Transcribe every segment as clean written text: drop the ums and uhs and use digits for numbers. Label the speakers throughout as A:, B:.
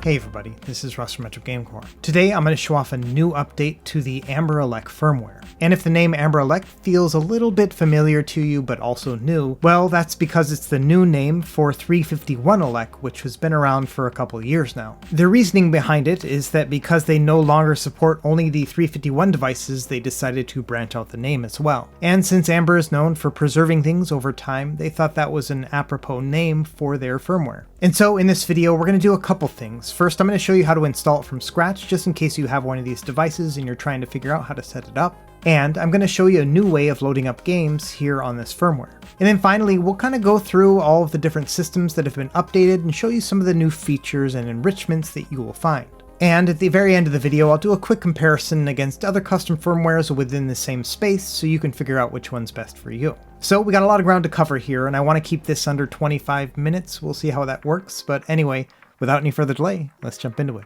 A: Hey everybody, this is Russ from Metro Gamecore. Today I'm going to show off a new update to the AmberELEC firmware. And if the name AmberELEC feels a little bit familiar to you but also new, well that's because it's the new name for 351ELEC, which has been around for a couple years now. The reasoning behind it is that because they no longer support only the 351 devices, they decided to branch out the name as well. And since Amber is known for preserving things over time, they thought that was an apropos name for their firmware. And so in this video we're going to do a couple things. First, I'm going to show you how to install it from scratch, just in case you have one of these devices and you're trying to figure out how to set it up. And I'm going to show you a new way of loading up games here on this firmware. And then finally, we'll kind of go through all of the different systems that have been updated and show you some of the new features and enrichments that you will find. And at the very end of the video, I'll do a quick comparison against other custom firmwares within the same space so you can figure out which one's best for you. So we got a lot of ground to cover here, and I want to keep this under 25 minutes. We'll see how that works. But anyway, without any further delay, let's jump into it.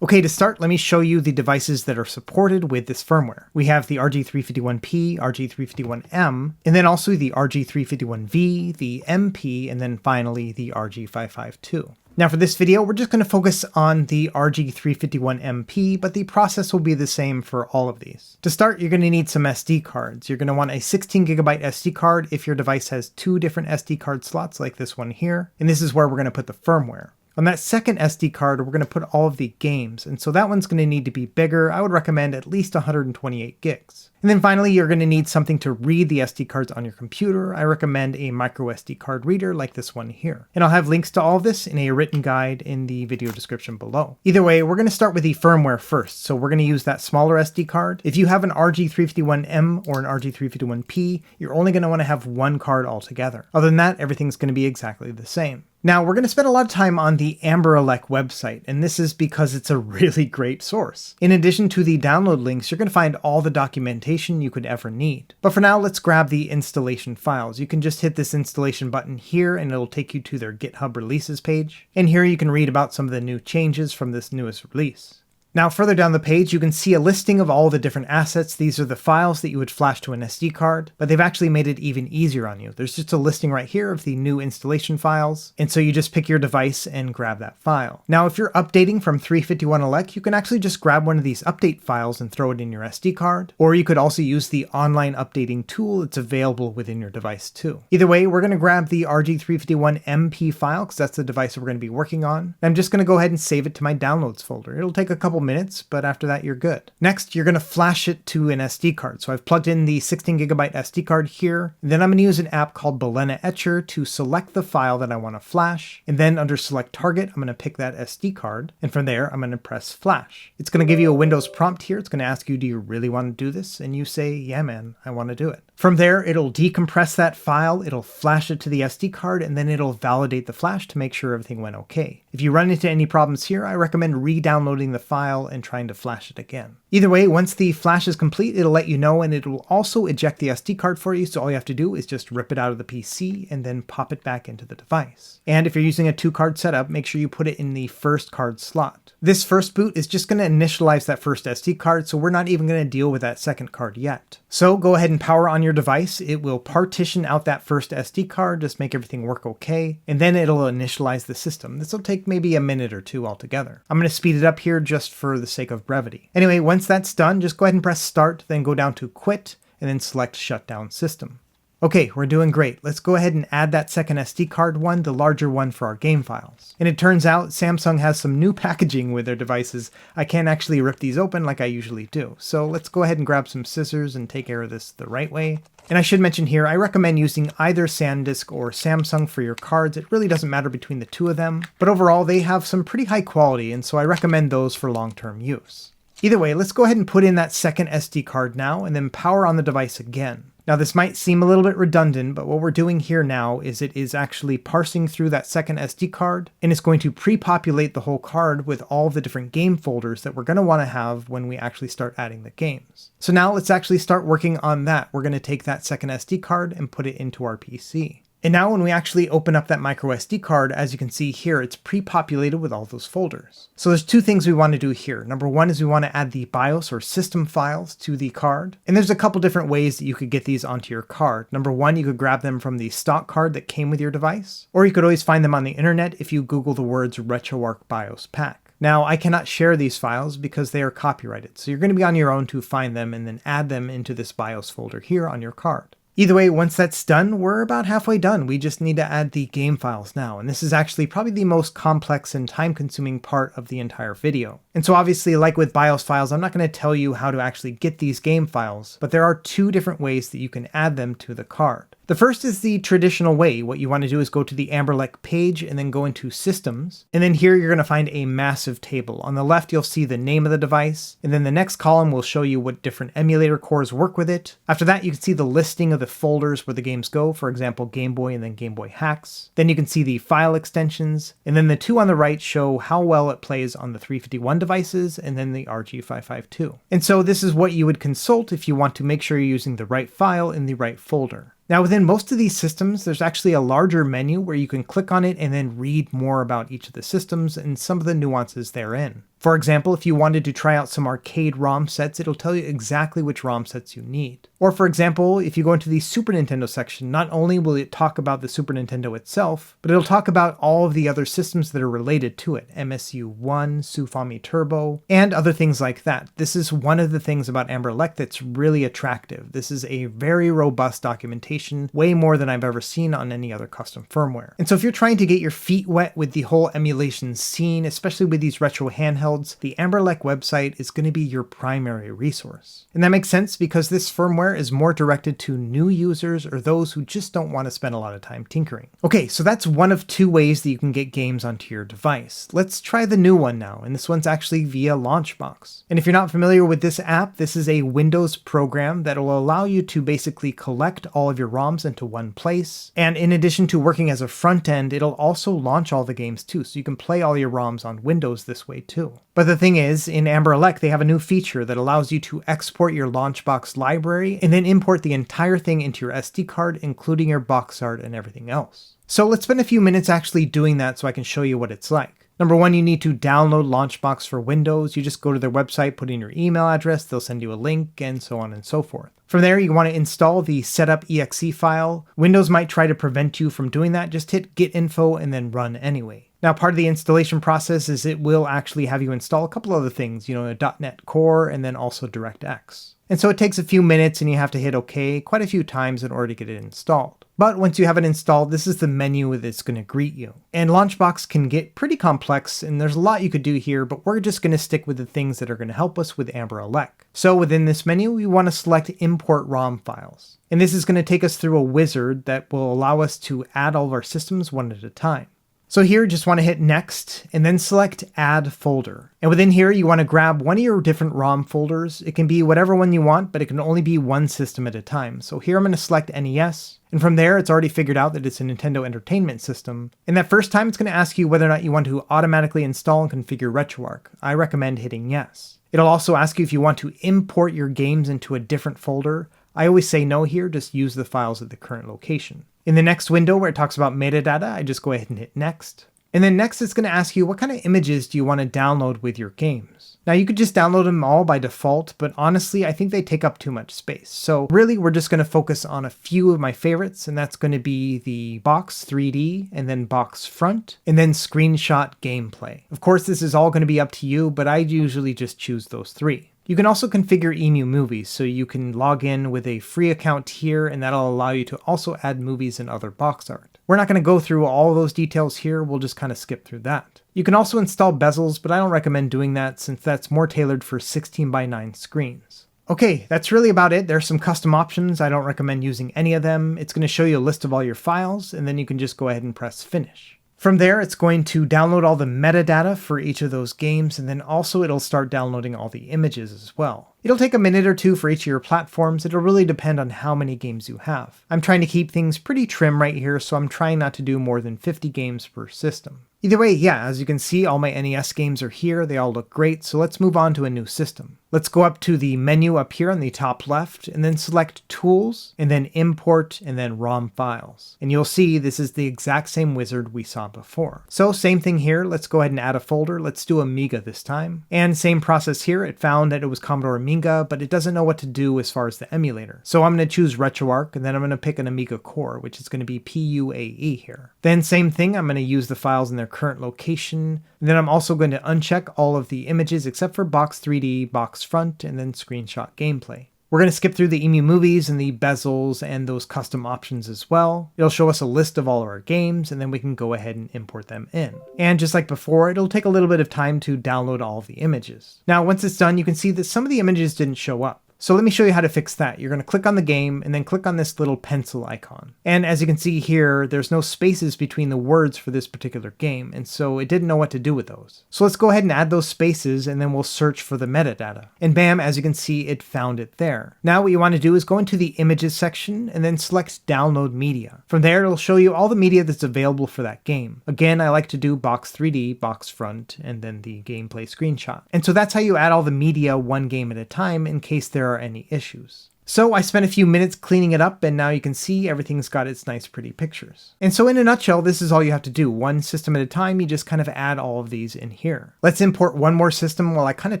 A: Okay, to start, let me show you the devices that are supported with this firmware. We have the RG351P, RG351M, and then also the RG351V, the MP, and then finally the RG552. Now for this video, we're just going to focus on the RG351MP, but the process will be the same for all of these. To start, you're going to need some SD cards. You're going to want a 16GB SD card if your device has two different SD card slots like this one here, and this is where we're going to put the firmware. On that second SD card, we're going to put all of the games, and so that one's going to need to be bigger. I would recommend at least 128 gigs. And then finally, you're going to need something to read the SD cards on your computer. I recommend a micro SD card reader like this one here. And I'll have links to all of this in a written guide in the video description below. Either way, we're going to start with the firmware first. So we're going to use that smaller SD card. If you have an RG351M or an RG351P, you're only going to want to have one card altogether. Other than that, everything's going to be exactly the same. Now, we're going to spend a lot of time on the AmberELEC website, and this is because it's a really great source. In addition to the download links, you're going to find all the documentation you could ever need. But for now, let's grab the installation files. You can just hit this installation button here, and it'll take you to their GitHub releases page. And here you can read about some of the new changes from this newest release. Now further down the page, you can see a listing of all the different assets. These are the files that you would flash to an SD card, but they've actually made it even easier on you. There's just a listing right here of the new installation files, and so you just pick your device and grab that file. Now if you're updating from 351ELEC, you can actually just grab one of these update files and throw it in your SD card, or you could also use the online updating tool that's available within your device too. Either way, we're going to grab the RG351MP file because that's the device we're going to be working on. I'm just going to go ahead and save it to my downloads folder. It'll take a couple minutes, but after that you're good. Next, you're going to flash it to an SD card. So I've plugged in the 16GB SD card here. Then I'm going to use an app called Balena Etcher to select the file that I want to flash. And then under select target, I'm going to pick that SD card. And from there, I'm going to press flash. It's going to give you a Windows prompt here. It's going to ask you, do you really want to do this? And you say, yeah, man, I want to do it. From there, it'll decompress that file, it'll flash it to the SD card, and then it'll validate the flash to make sure everything went okay. If you run into any problems here, I recommend re-downloading the file and trying to flash it again. Either way, once the flash is complete, it'll let you know, and it will also eject the SD card for you, so all you have to do is just rip it out of the PC and then pop it back into the device. And if you're using a 2-card setup, make sure you put it in the first card slot. This first boot is just going to initialize that first SD card, so we're not even going to deal with that second card yet. So go ahead and power on your device. It will partition out that first SD card, just make everything work okay, and then it'll initialize the system. This will take maybe a minute or two altogether. I'm going to speed it up here just for the sake of brevity. Anyway, once that's done, just go ahead and press start, then go down to quit, and then select shutdown system. Okay, we're doing great. Let's go ahead and add that second SD card one, the larger one for our game files. And it turns out Samsung has some new packaging with their devices. I can't actually rip these open like I usually do. So let's go ahead and grab some scissors and take care of this the right way. And I should mention here, I recommend using either SanDisk or Samsung for your cards. It really doesn't matter between the two of them, but overall they have some pretty high quality, and so I recommend those for long-term use. Either way, let's go ahead and put in that second SD card now and then power on the device again. Now this might seem a little bit redundant, but what we're doing here now is it is actually parsing through that second SD card, and it's going to pre-populate the whole card with all of the different game folders that we're going to want to have when we actually start adding the games. So now let's actually start working on that. We're going to take that second SD card and put it into our PC. And now when we actually open up that micro SD card, as you can see here, it's pre-populated with all those folders. So there's two things we want to do here. Number one is we want to add the BIOS or system files to the card. And there's a couple different ways that you could get these onto your card. Number one, you could grab them from the stock card that came with your device, or you could always find them on the internet if you Google the words RetroArch BIOS pack. Now, I cannot share these files because they are copyrighted, so you're going to be on your own to find them and then add them into this BIOS folder here on your card. Either way, once that's done, we're about halfway done. We just need to add the game files now, and this is actually probably the most complex and time-consuming part of the entire video. And so obviously, like with BIOS files, I'm not going to tell you how to actually get these game files, but there are two different ways that you can add them to the card. The first is the traditional way. What you want to do is go to the AmberELEC page and then go into Systems. And then here you're going to find a massive table. On the left, you'll see the name of the device. And then the next column will show you what different emulator cores work with it. After that, you can see the listing of the folders where the games go. For example, Game Boy and then Game Boy Hacks. Then you can see the file extensions. And then the two on the right show how well it plays on the 351 devices and then the RG552. And so this is what you would consult if you want to make sure you're using the right file in the right folder. Now within most of these systems, there's actually a larger menu where you can click on it and then read more about each of the systems and some of the nuances therein. For example, if you wanted to try out some arcade ROM sets, it'll tell you exactly which ROM sets you need. Or for example, if you go into the Super Nintendo section, not only will it talk about the Super Nintendo itself, but it'll talk about all of the other systems that are related to it, MSU1, Sufami Turbo, and other things like that. This is one of the things about AmberELEC that's really attractive. This is a very robust documentation, way more than I've ever seen on any other custom firmware. And so if you're trying to get your feet wet with the whole emulation scene, especially with these retro handhelds, the AmberELEC website is going to be your primary resource. And that makes sense because this firmware is more directed to new users or those who just don't want to spend a lot of time tinkering. Okay, so that's one of two ways that you can get games onto your device. Let's try the new one now, and this one's actually via LaunchBox. And if you're not familiar with this app, this is a Windows program that will allow you to basically collect all of your ROMs into one place. And in addition to working as a front end, it'll also launch all the games too, so you can play all your ROMs on Windows this way too. But the thing is, in AmberELEC, they have a new feature that allows you to export your LaunchBox library and then import the entire thing into your SD card, including your box art and everything else. So let's spend a few minutes actually doing that so I can show you what it's like. Number one, you need to download LaunchBox for Windows. You just go to their website, put in your email address, they'll send you a link, and so on and so forth. From there, you want to install the setup.exe file. Windows might try to prevent you from doing that. Just hit get info and then run anyway. Now, part of the installation process is it will actually have you install a couple other things, a .NET Core and then also DirectX. And so it takes a few minutes and you have to hit OK quite a few times in order to get it installed. But once you have it installed, this is the menu that's going to greet you. And LaunchBox can get pretty complex and there's a lot you could do here, but we're just going to stick with the things that are going to help us with AmberELEC. So within this menu, we want to select Import ROM Files. And this is going to take us through a wizard that will allow us to add all of our systems one at a time. So here, just want to hit Next, and then select Add Folder. And within here, you want to grab one of your different ROM folders. It can be whatever one you want, but it can only be one system at a time. So here I'm going to select NES, and from there, it's already figured out that it's a Nintendo Entertainment System. And that first time, it's going to ask you whether or not you want to automatically install and configure RetroArch. I recommend hitting yes. It'll also ask you if you want to import your games into a different folder. I always say no here, just use the files at the current location. In the next window where it talks about metadata, I just go ahead and hit Next. And then next it's going to ask you what kind of images do you want to download with your games. Now you could just download them all by default, but honestly I think they take up too much space. So really we're just going to focus on a few of my favorites, and that's going to be the box 3D and then box front and then screenshot gameplay. Of course this is all going to be up to you, but I usually just choose those three. You can also configure Emu Movies, so you can log in with a free account here and that'll allow you to also add movies and other box art. We're not going to go through all those details here, we'll just kind of skip through that. You can also install bezels, but I don't recommend doing that since that's more tailored for 16:9 screens. Okay, that's really about it. There's some custom options. I don't recommend using any of them. It's going to show you a list of all your files, and then you can just go ahead and press Finish. From there, it's going to download all the metadata for each of those games, and then also it'll start downloading all the images as well. It'll take a minute or two for each of your platforms. It'll really depend on how many games you have. I'm trying to keep things pretty trim right here, so I'm trying not to do more than 50 games per system. Either way, yeah, as you can see, all my NES games are here. They all look great, so let's move on to a new system. Let's go up to the menu up here on the top left, and then select Tools, and then Import, and then ROM Files. And you'll see this is the exact same wizard we saw before. So same thing here, let's go ahead and add a folder. Let's do Amiga this time. And same process here, it found that it was Commodore Amiga, but it doesn't know what to do as far as the emulator. So I'm going to choose RetroArch, and then I'm going to pick an Amiga core, which is going to be PUAE here. Then same thing, I'm going to use the files in their current location. And then I'm also going to uncheck all of the images except for Box 3D, Box Front, and then Screenshot Gameplay. We're going to skip through the EMU movies and the bezels and those custom options as well. It'll show us a list of all of our games, and then we can go ahead and import them in. And just like before, it'll take a little bit of time to download all of the images. Now, once it's done, you can see that some of the images didn't show up. So let me show you how to fix that. You're going to click on the game and then click on this little pencil icon. And as you can see here, there's no spaces between the words for this particular game, and so it didn't know what to do with those. So let's go ahead and add those spaces, and then we'll search for the metadata. And bam, as you can see, it found it there. Now what you want to do is go into the images section and then select download media. From there, it'll show you all the media that's available for that game. Again, I like to do Box 3D, Box Front, and then the gameplay screenshot. And so that's how you add all the media one game at a time in case there are any issues. So I spent a few minutes cleaning it up, and now you can see everything's got its nice pretty pictures. And so in a nutshell, this is all you have to do. One system at a time, you just kind of add all of these in here. Let's import one more system while I kind of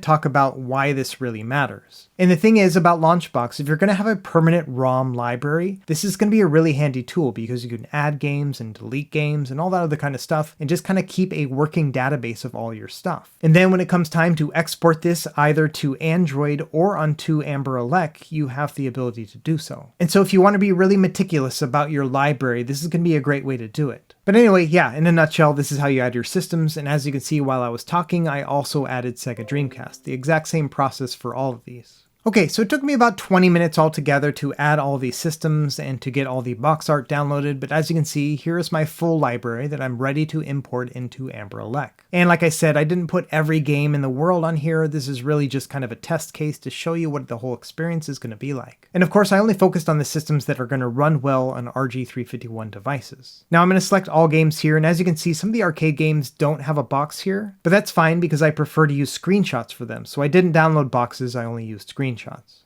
A: talk about why this really matters. And the thing is about LaunchBox, if you're going to have a permanent ROM library, this is going to be a really handy tool because you can add games and delete games and all that other kind of stuff and just kind of keep a working database of all your stuff. And then when it comes time to export this either to Android or onto AmberELEC, you have the ability to do so. And so if you want to be really meticulous about your library, this is going to be a great way to do it. But anyway, yeah, in a nutshell, this is how you add your systems. And as you can see while I was talking, I also added Sega Dreamcast, the exact same process for all of these. Okay, so it took me about 20 minutes altogether to add all these systems and to get all the box art downloaded, but as you can see, here is my full library that I'm ready to import into AmberELEC. And like I said, I didn't put every game in the world on here. This is really just kind of a test case to show you what the whole experience is going to be like. And of course, I only focused on the systems that are going to run well on RG351 devices. Now I'm going to select all games here, and as you can see, some of the arcade games don't have a box here, but that's fine because I prefer to use screenshots for them. So I didn't download boxes, I only used screenshots.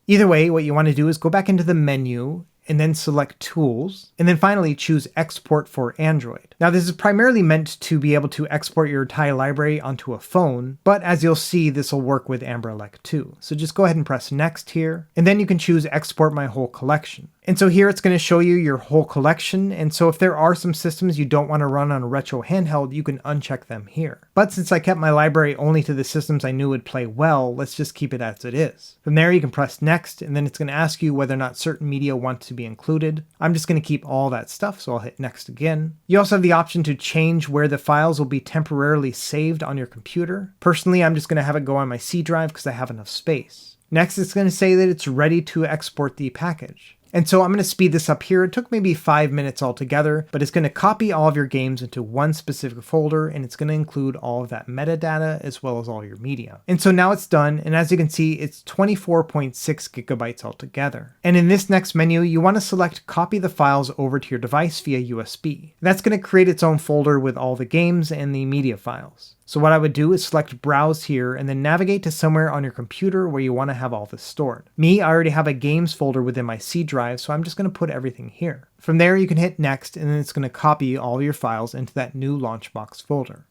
A: Either way, what you want to do is go back into the menu and then select Tools, and then finally choose Export for Android. Now this is primarily meant to be able to export your entire library onto a phone, but as you'll see, this will work with AmberELEC too. So just go ahead and press Next here, and then you can choose Export My Whole Collection. And so here it's going to show you your whole collection, and so if there are some systems you don't want to run on a retro handheld, you can uncheck them here. But since I kept my library only to the systems I knew would play well, let's just keep it as it is. From there you can press Next, and then it's going to ask you whether or not certain media want to be included. I'm just going to keep all that stuff, so I'll hit Next again. You also have the option to change where the files will be temporarily saved on your computer. Personally, I'm just going to have it go on my C drive because I have enough space. Next, it's going to say that it's ready to export the package. And so I'm going to speed this up here. It took maybe 5 minutes altogether, but it's going to copy all of your games into one specific folder, and it's going to include all of that metadata as well as all your media. And so now it's done, and as you can see, it's 24.6 gigabytes altogether. And in this next menu, you want to select Copy the files over to your device via USB. That's going to create its own folder with all the games and the media files. So what I would do is select Browse here and then navigate to somewhere on your computer where you want to have all this stored. Me, I already have a games folder within my C drive, so I'm just going to put everything here. From there, you can hit Next, and then it's going to copy all your files into that new LaunchBox folder.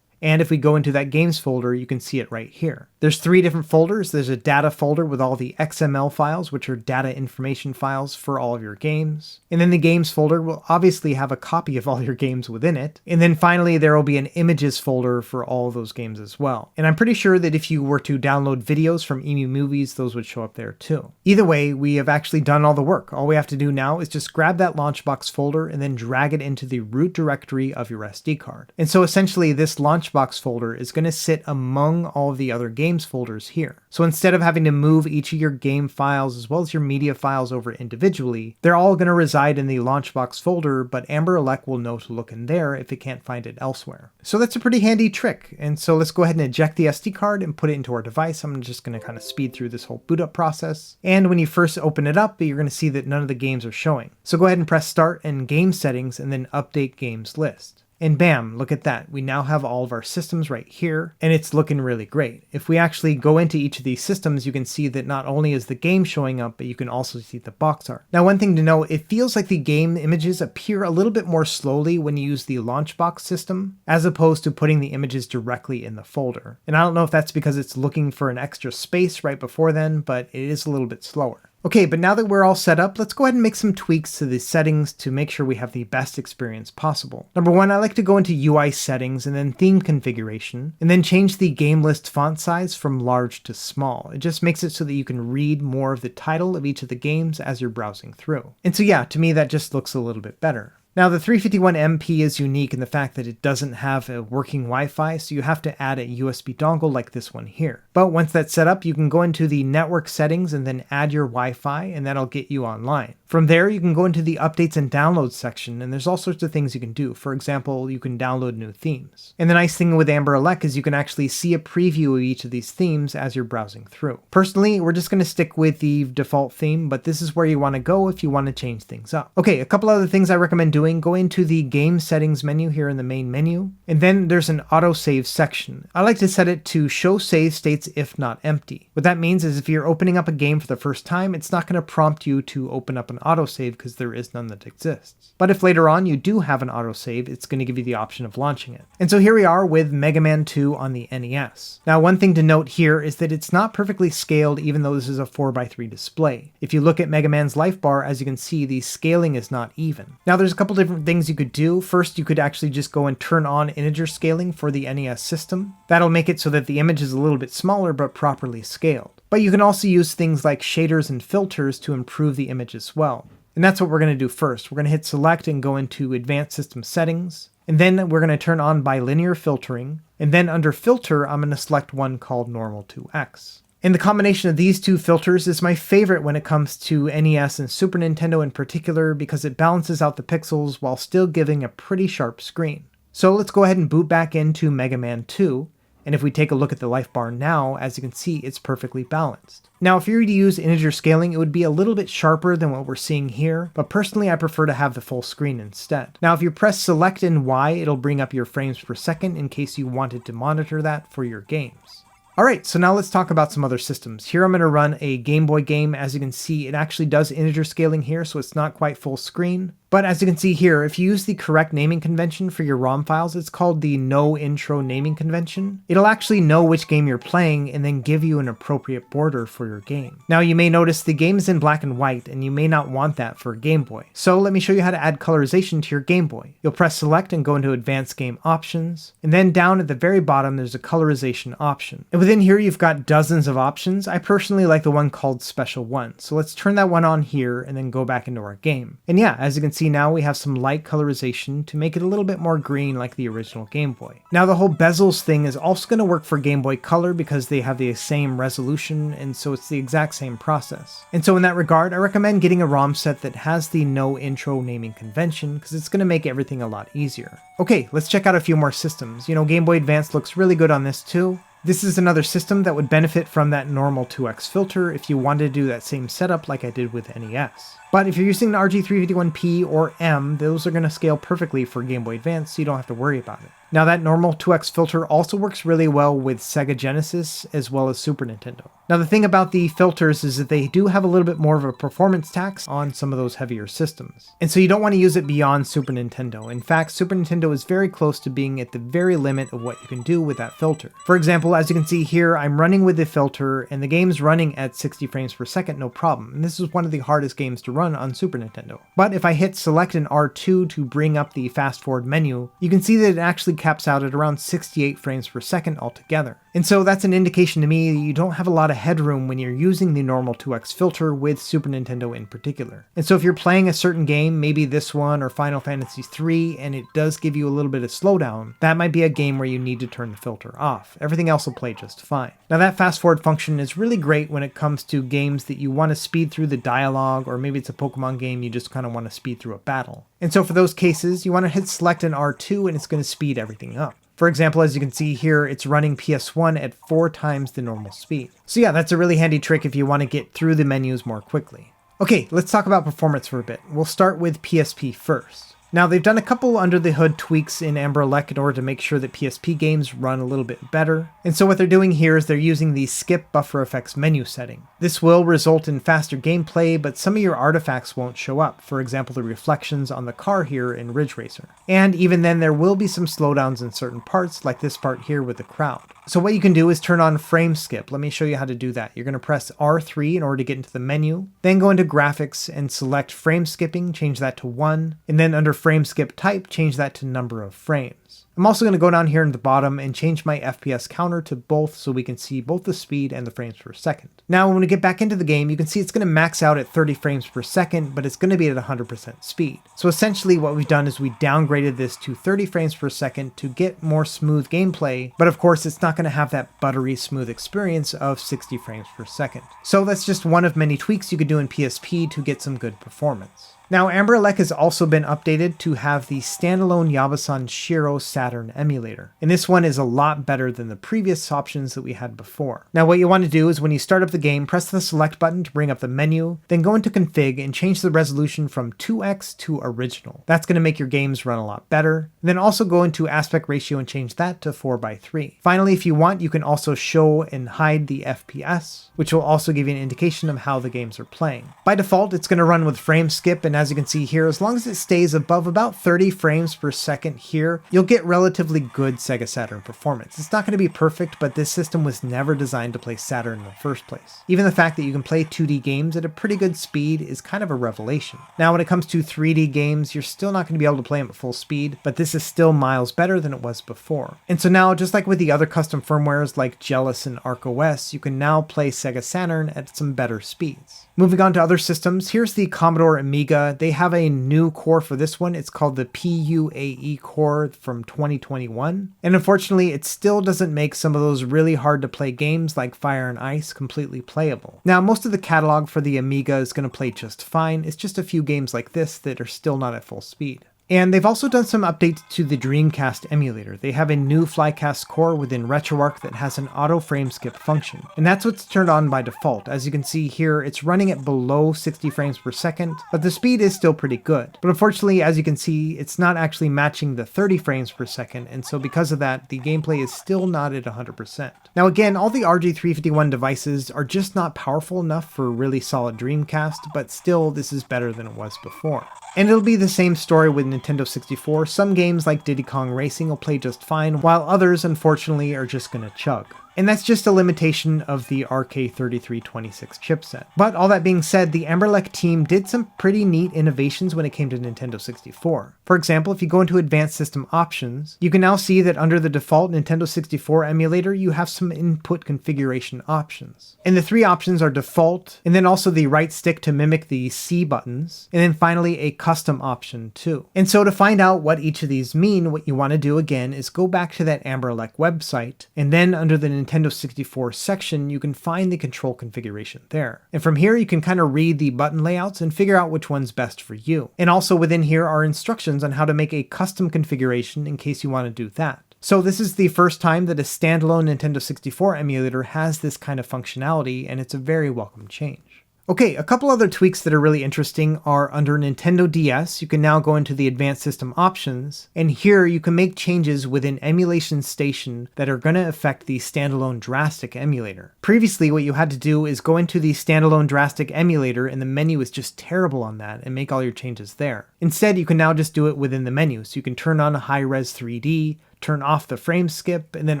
A: And if we go into that games folder, you can see it right here. There's 3 different folders. There's a data folder with all the XML files, which are data information files for all of your games. And then the games folder will obviously have a copy of all your games within it. And then finally, there will be an images folder for all of those games as well. And I'm pretty sure that if you were to download videos from EMU Movies, those would show up there too. Either way, we have actually done all the work. All we have to do now is just grab that LaunchBox folder and then drag it into the root directory of your SD card. And so essentially this LaunchBox LaunchBox folder is going to sit among all of the other games folders here. So instead of having to move each of your game files as well as your media files over individually, they're all going to reside in the LaunchBox folder, but AmberELEC will know to look in there if it can't find it elsewhere. So that's a pretty handy trick. And so let's go ahead and eject the SD card and put it into our device. I'm just going to kind of speed through this whole boot up process. And when you first open it up, you're going to see that none of the games are showing. So go ahead and press Start and Game Settings and then Update Games List. And bam, look at that. We now have all of our systems right here, and it's looking really great. If we actually go into each of these systems, you can see that not only is the game showing up, but you can also see the box art. Now, one thing to note, it feels like the game images appear a little bit more slowly when you use the LaunchBox system, as opposed to putting the images directly in the folder. And I don't know if that's because it's looking for an extra space right before then, but it is a little bit slower. Okay, but now that we're all set up, let's go ahead and make some tweaks to the settings to make sure we have the best experience possible. Number one, I like to go into UI settings and then theme configuration, and then change the game list font size from large to small. It just makes it so that you can read more of the title of each of the games as you're browsing through. And so yeah, to me that just looks a little bit better. Now the 351MP is unique in the fact that it doesn't have a working Wi-Fi, so you have to add a USB dongle like this one here. But once that's set up, you can go into the network settings and then add your Wi-Fi, and that'll get you online. From there, you can go into the updates and downloads section, and there's all sorts of things you can do. For example, you can download new themes. And the nice thing with AmberELEC is you can actually see a preview of each of these themes as you're browsing through. Personally, we're just going to stick with the default theme, but this is where you want to go if you want to change things up. Okay, a couple other things I recommend doing. Go into the game settings menu here in the main menu, and then there's an autosave section. I like to set it to show save states if not empty. What that means is if you're opening up a game for the first time, it's not going to prompt you to open up an autosave because there is none that exists. But if later on you do have an autosave, it's going to give you the option of launching it. And so here we are with Mega Man 2 on the NES. Now one thing to note here is that it's not perfectly scaled even though this is a 4:3 display. If you look at Mega Man's life bar, as you can see, the scaling is not even. Now there's a couple different things you could do. First, you could actually just go and turn on integer scaling for the NES system. That'll make it so that the image is a little bit smaller but properly scaled. But you can also use things like shaders and filters to improve the image as well. And that's what we're going to do first. We're going to hit select and go into advanced system settings. And then we're going to turn on bilinear filtering. And then under filter, I'm going to select one called normal to X. And the combination of these two filters is my favorite when it comes to NES and Super Nintendo in particular because it balances out the pixels while still giving a pretty sharp screen. So let's go ahead and boot back into Mega Man 2. And if we take a look at the life bar now, as you can see, it's perfectly balanced. Now, if you were to use integer scaling, it would be a little bit sharper than what we're seeing here, but personally I prefer to have the full screen instead. Now, if you press select and Y, it'll bring up your frames per second in case you wanted to monitor that for your games. Alright, so now let's talk about some other systems. Here I'm going to run a Game Boy game. As you can see, it actually does integer scaling here, so it's not quite full screen. But as you can see here, if you use the correct naming convention for your ROM files, it's called the no intro naming convention. It'll actually know which game you're playing and then give you an appropriate border for your game. Now you may notice the game is in black and white and you may not want that for a Game Boy. So let me show you how to add colorization to your Game Boy. You'll press select and go into advanced game options. And then down at the very bottom, there's a colorization option. And within here, you've got dozens of options. I personally like the one called Special 1. So let's turn that one on here and then go back into our game. And yeah, as you can see now, we have some light colorization to make it a little bit more green like the original Game Boy. Now the whole bezels thing is also going to work for Game Boy Color because they have the same resolution, and so it's the exact same process. And so in that regard, I recommend getting a ROM set that has the no intro naming convention because it's going to make everything a lot easier. Okay, let's check out a few more systems. You know, Game Boy Advance looks really good on this too. This is another system that would benefit from that normal 2x filter if you wanted to do that same setup like I did with NES. But if you're using the RG351P or M, those are going to scale perfectly for Game Boy Advance, so you don't have to worry about it. Now that normal 2x filter also works really well with Sega Genesis as well as Super Nintendo. Now the thing about the filters is that they do have a little bit more of a performance tax on some of those heavier systems. And so you don't want to use it beyond Super Nintendo. In fact, Super Nintendo is very close to being at the very limit of what you can do with that filter. For example, as you can see here, I'm running with the filter and the game's running at 60 frames per second, no problem. And this is one of the hardest games to run on Super Nintendo. But if I hit select and R2 to bring up the fast forward menu, you can see that it actually caps out at around 68 frames per second altogether. And so that's an indication to me that you don't have a lot of headroom when you're using the normal 2x filter with Super Nintendo in particular. And so if you're playing a certain game, maybe this one or Final Fantasy III, and it does give you a little bit of slowdown, that might be a game where you need to turn the filter off. Everything else will play just fine. Now that fast forward function is really great when it comes to games that you want to speed through the dialogue, or maybe it's a Pokemon game you just kind of want to speed through a battle. And so for those cases, you want to hit select and R2 and it's going to speed everything up. For example, as you can see here, it's running PS1 at 4 times the normal speed. So yeah, that's a really handy trick if you want to get through the menus more quickly. Okay, let's talk about performance for a bit. We'll start with PSP first. Now, they've done a couple under the hood tweaks in AmberELEC in order to make sure that PSP games run a little bit better. And so what they're doing here is they're using the skip buffer effects menu setting. This will result in faster gameplay, but some of your artifacts won't show up. For example, the reflections on the car here in Ridge Racer. And even then, there will be some slowdowns in certain parts, like this part here with the crowd. So what you can do is turn on frame skip. Let me show you how to do that. You're going to press R3 in order to get into the menu, then go into graphics and select frame skipping, change that to 1, and then under frame skip type, change that to number of frames. I'm also going to go down here in the bottom and change my FPS counter to both so we can see both the speed and the frames per second. Now when we get back into the game, you can see it's going to max out at 30 frames per second, but it's going to be at 100% speed. So essentially what we've done is we downgraded this to 30 frames per second to get more smooth gameplay, but of course it's not going to have that buttery smooth experience of 60 frames per second. So that's just one of many tweaks you could do in PSP to get some good performance. Now, AmberELEC has also been updated to have the standalone Yabasan Shiro Saturn emulator, and this one is a lot better than the previous options that we had before. Now, what you want to do is when you start up the game, press the select button to bring up the menu, then go into config and change the resolution from 2x to original. That's going to make your games run a lot better. Then also go into aspect ratio and change that to 4:3. Finally, if you want, you can also show and hide the FPS, which will also give you an indication of how the games are playing. By default, it's going to run with frame skip, and as you can see here, as long as it stays above about 30 frames per second here, you'll get relatively good Sega Saturn performance. It's not going to be perfect, but this system was never designed to play Saturn in the first place. Even the fact that you can play 2D games at a pretty good speed is kind of a revelation. Now, when it comes to 3D games, you're still not going to be able to play them at full speed, but this is still miles better than it was before. And so now, just like with the other custom firmwares like Jealous and ArcOS, you can now play Sega Saturn at some better speeds. Moving on to other systems, here's the Commodore Amiga. They have a new core for this one. It's called the PUAE core from 2021. And unfortunately, it still doesn't make some of those really hard to play games like Fire and Ice completely playable. Now, most of the catalog for the Amiga is going to play just fine. It's just a few games like this that are still not at full speed. And they've also done some updates to the Dreamcast emulator. They have a new Flycast core within RetroArch that has an auto frame skip function. And that's what's turned on by default. As you can see here, it's running at below 60 frames per second, but the speed is still pretty good. But unfortunately, as you can see, it's not actually matching the 30 frames per second, and so because of that, the gameplay is still not at 100%. Now again, all the RG351 devices are just not powerful enough for a really solid Dreamcast, but still, this is better than it was before. And it'll be the same story with Nintendo 64. Some games like Diddy Kong Racing will play just fine, while others, unfortunately, are just gonna chug. And that's just a limitation of the RK3326 chipset. But all that being said, the AmberELEC team did some pretty neat innovations when it came to Nintendo 64. For example, if you go into Advanced System Options, you can now see that under the default Nintendo 64 emulator, you have some input configuration options. And the 3 options are default, and then also the right stick to mimic the C buttons, and then finally a custom option too. And so to find out what each of these mean, what you want to do again is go back to that AmberELEC website, and then under the Nintendo 64 section, you can find the control configuration there. And from here, you can kind of read the button layouts and figure out which one's best for you. And also within here are instructions on how to make a custom configuration in case you want to do that. So this is the first time that a standalone Nintendo 64 emulator has this kind of functionality, and it's a very welcome change. Okay, a couple other tweaks that are really interesting are under Nintendo DS, you can now go into the Advanced System Options, and here you can make changes within Emulation Station that are going to affect the standalone Drastic emulator. Previously, what you had to do is go into the standalone Drastic emulator, and the menu is just terrible on that, and make all your changes there. Instead, you can now just do it within the menu, so you can turn on high-res 3D, turn off the frame skip, and then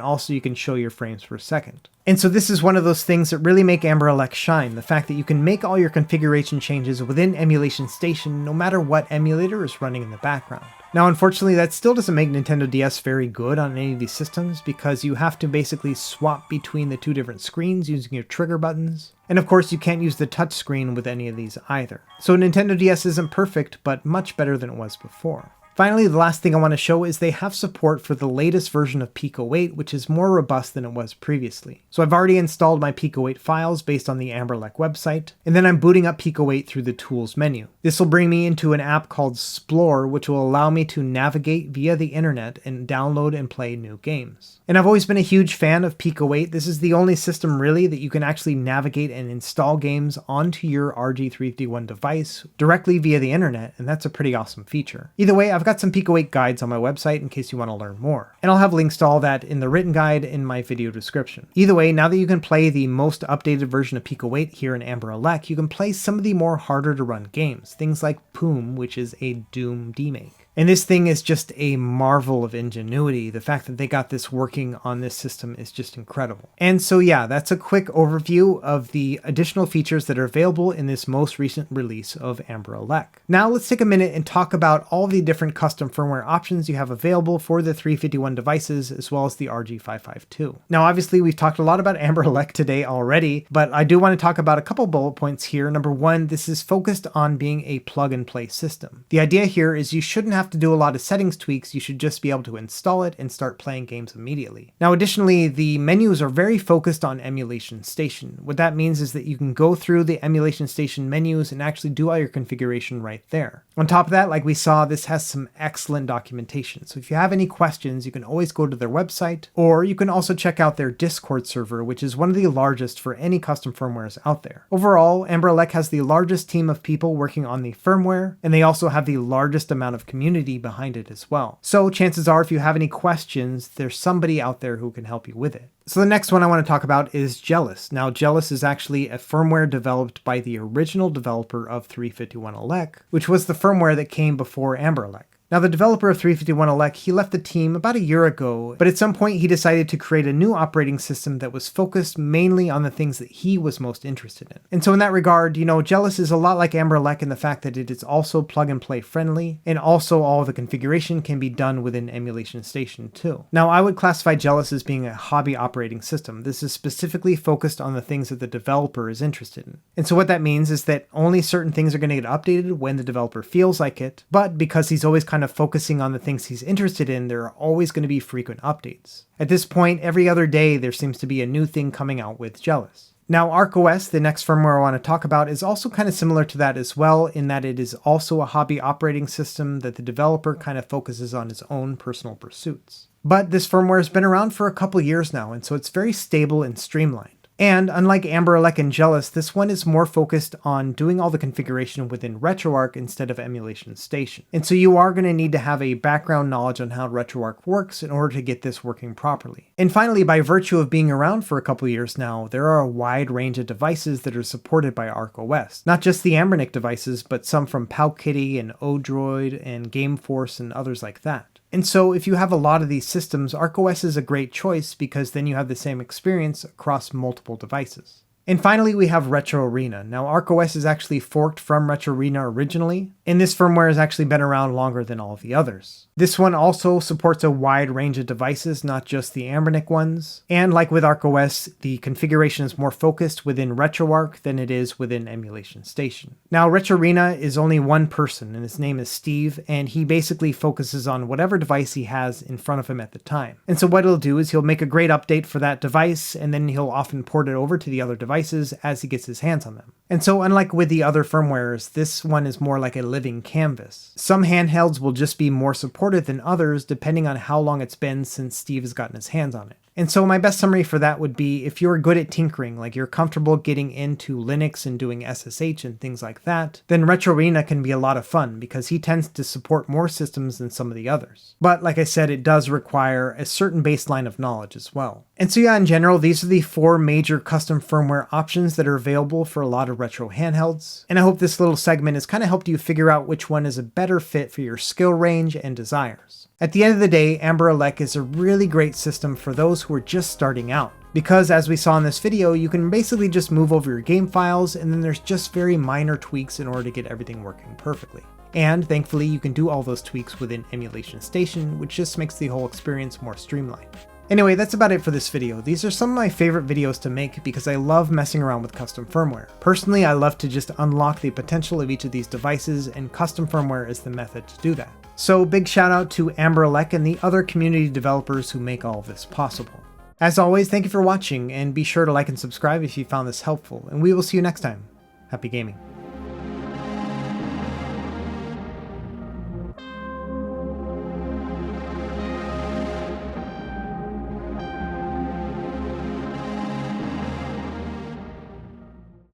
A: also you can show your frames per second. And so this is one of those things that really make AmberELEC shine, the fact that you can make all your configuration changes within Emulation Station no matter what emulator is running in the background. Now, unfortunately, that still doesn't make Nintendo DS very good on any of these systems because you have to basically swap between the two different screens using your trigger buttons. And of course, you can't use the touch screen with any of these either. So Nintendo DS isn't perfect, but much better than it was before. Finally, the last thing I want to show is they have support for the latest version of Pico 8, which is more robust than it was previously. So I've already installed my Pico 8 files based on the AmberELEC website, and then I'm booting up Pico 8 through the Tools menu. This will bring me into an app called Explore, which will allow me to navigate via the internet and download and play new games. And I've always been a huge fan of Pico 8. This is the only system really that you can actually navigate and install games onto your RG351 device directly via the internet, and that's a pretty awesome feature. Either way, I've got some Pico 8 guides on my website in case you want to learn more. And I'll have links to all that in the written guide in my video description. Either way, now that you can play the most updated version of Pico 8 here in AmberELEC, you can play some of the more harder to run games. Things like Poom, which is a Doom demake. And this thing is just a marvel of ingenuity. The fact that they got this working on this system is just incredible. And so yeah, that's a quick overview of the additional features that are available in this most recent release of AmberELEC. Now let's take a minute and talk about all the different custom firmware options you have available for the 351 devices as well as the RG552. Now obviously we've talked a lot about AmberELEC today already, but I do want to talk about a couple bullet points here. Number one, this is focused on being a plug and play system. The idea here is you shouldn't have to do a lot of settings tweaks, you should just be able to install it and start playing games immediately. Now additionally, the menus are very focused on Emulation Station. What that means is that you can go through the Emulation Station menus and actually do all your configuration right there. On top of that, like we saw, this has some excellent documentation. So if you have any questions, you can always go to their website, or you can also check out their Discord server, which is one of the largest for any custom firmwares out there. Overall, AmberELEC has the largest team of people working on the firmware, and they also have the largest amount of community behind it as well. So chances are if you have any questions, there's somebody out there who can help you with it. So the next one I want to talk about is Jealous. Now Jealous is actually a firmware developed by the original developer of 351ELEC, which was the firmware that came before AmberELEC. Now the developer of 351ELEC, he left the team about a year ago, but at some point he decided to create a new operating system that was focused mainly on the things that he was most interested in. And so in that regard, you know, Jealous is a lot like AmberELEC in the fact that it is also plug and play friendly, and also all of the configuration can be done within Emulation Station too. Now I would classify Jealous as being a hobby operating system. This is specifically focused on the things that the developer is interested in. And so what that means is that only certain things are going to get updated when the developer feels like it, but because he's always kind of focusing on the things he's interested in, there are always going to be frequent updates. At this point, every other day there seems to be a new thing coming out with Jealous. Now ArcOS, the next firmware I want to talk about, is also kind of similar to that as well, in that it is also a hobby operating system that the developer kind of focuses on his own personal pursuits. But this firmware has been around for a couple years now, and so it's very stable and streamlined. And unlike AmberELEC and Jealous, this one is more focused on doing all the configuration within RetroArch instead of Emulation Station. And so you are going to need to have a background knowledge on how RetroArch works in order to get this working properly. And finally, by virtue of being around for a couple years now, there are a wide range of devices that are supported by ArcOS. Not just the Anbernic devices, but some from Powkitty and Odroid and GameForce and others like that. And so if you have a lot of these systems, ArcOS is a great choice because then you have the same experience across multiple devices. And finally, we have RetroArena. Now, ArcOS is actually forked from RetroArena originally, and this firmware has actually been around longer than all of the others. This one also supports a wide range of devices, not just the Anbernic ones. And like with ArcOS, the configuration is more focused within RetroArch than it is within Emulation Station. Now, RetroArena is only one person, and his name is Steve, and he basically focuses on whatever device he has in front of him at the time. And so what he'll do is he'll make a great update for that device, and then he'll often port it over to the other devices as he gets his hands on them. And so unlike with the other firmwares, this one is more like a living canvas. Some handhelds will just be more supported than others depending on how long it's been since Steve has gotten his hands on it. And so my best summary for that would be if you're good at tinkering, like you're comfortable getting into Linux and doing SSH and things like that, then RetroArena can be a lot of fun because he tends to support more systems than some of the others. But like I said, it does require a certain baseline of knowledge as well. And so yeah, in general, these are the 4 major custom firmware options that are available for a lot of retro handhelds. And I hope this little segment has kind of helped you figure out which one is a better fit for your skill range and desires. At the end of the day, AmberELEC is a really great system for those who are just starting out. Because as we saw in this video, you can basically just move over your game files and then there's just very minor tweaks in order to get everything working perfectly. And thankfully you can do all those tweaks within Emulation Station, which just makes the whole experience more streamlined. Anyway, that's about it for this video. These are some of my favorite videos to make because I love messing around with custom firmware. Personally, I love to just unlock the potential of each of these devices, and custom firmware is the method to do that. So big shout out to AmberELEC and the other community developers who make all of this possible. As always, thank you for watching, and be sure to like and subscribe if you found this helpful, and we will see you next time. Happy gaming.